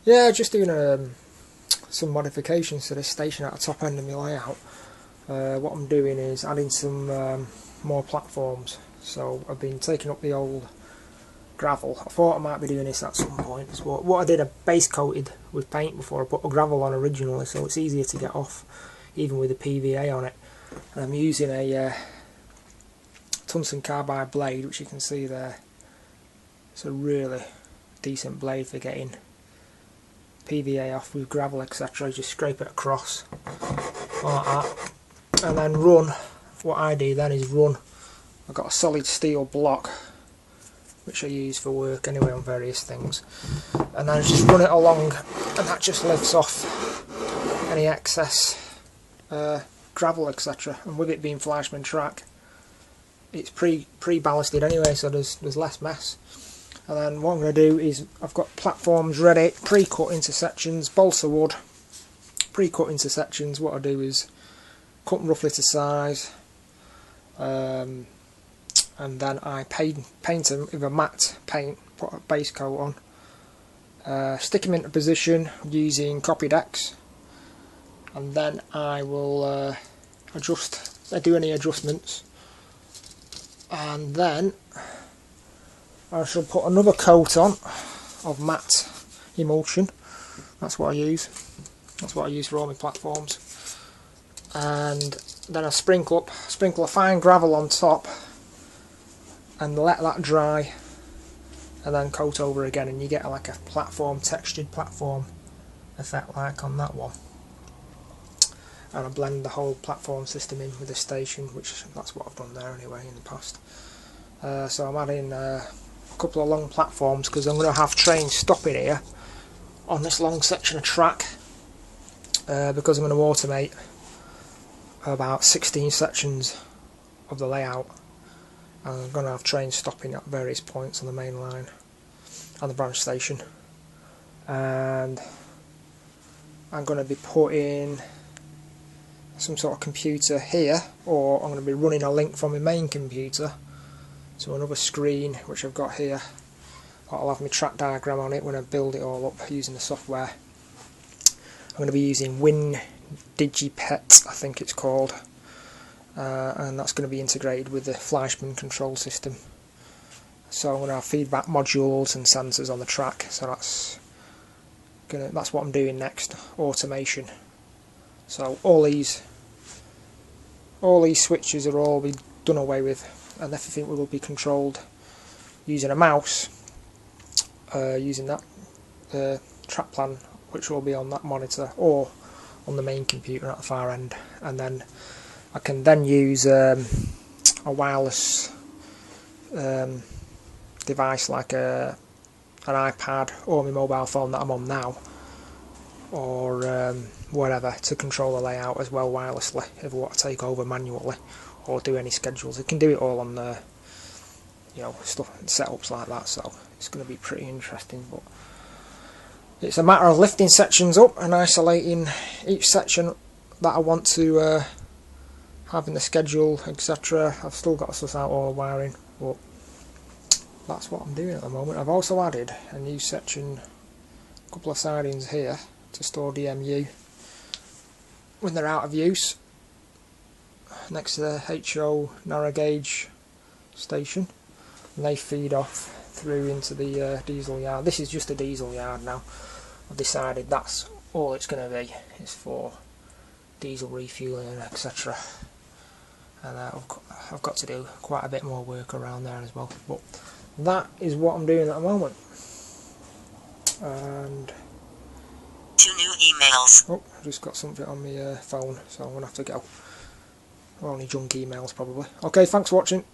Yeah, just doing some modifications to this station at the top end of my layout. What I'm doing is adding some more platforms. So I've been taking up the old gravel. I thought I might be doing this at some point. So what I did, I base coated with paint before I put the gravel on originally, so it's easier to get off even with the PVA on it. And I'm using a tungsten carbide blade, which you can see there. It's a really decent blade for getting PVA off with gravel, etc. Just scrape it across like that, and then run. What I do then is run. I've got a solid steel block which I use for work anyway on various things, and then I just run it along, and that just lifts off any excess gravel, etc. And with it being Fleischmann track, it's pre-ballasted anyway, so there's less mess. And then what I'm going to do is, I've got platforms ready, pre-cut into sections, balsa wood, pre-cut into sections. What I do is cut them roughly to size, and then I paint them with a matte paint, put a base coat on, stick them into position using Copydex, and then I will do any adjustments, and then I shall put another coat on of matte emulsion. That's what I use. That's what I use for all my platforms. And then I sprinkle a fine gravel on top, and let that dry, and then coat over again, and you get like a textured platform effect like on that one. And I blend the whole platform system in with the station, which that's what I've done there anyway in the past. So I'm adding a couple of long platforms because I'm going to have trains stopping here on this long section of track, because I'm going to automate about 16 sections of the layout, and I'm going to have trains stopping at various points on the main line and the branch station. And I'm going to be putting some sort of computer here, or I'm going to be running a link from my main computer to another screen which I've got here. I'll have my track diagram on it when I build it all up using the software. I'm going to be using WinDigipet, I think it's called, and that's going to be integrated with the Fleischmann control system. So I'm going to have feedback modules and sensors on the track. So that's what I'm doing next, automation. So all these switches are all be done away with, and everything will be controlled using a mouse, using that track plan, which will be on that monitor or on the main computer at the far end. And then I can then use a wireless device like an iPad or my mobile phone that I'm on now, or whatever, to control the layout as well wirelessly if I want to take over manually or do any schedules. I can do it all on the stuff and setups like that, so it's going to be pretty interesting. But it's a matter of lifting sections up and isolating each section that I want to have in the schedule, etc. I've still got to suss out all the wiring, but that's what I'm doing at the moment. I've also added a new section, a couple of sidings here to store DMU when they're out of use, next to the HO narrow gauge station, and they feed off through into the diesel yard. This is just a diesel yard now. I've decided that's all it's going to be, is for diesel refueling and etc. And I've got to do quite a bit more work around there as well. But that is what I'm doing at the moment. And 2 new emails. oh, I just got something on my phone, so I'm going to have to go. Well, only junk emails probably. Okay, thanks for watching.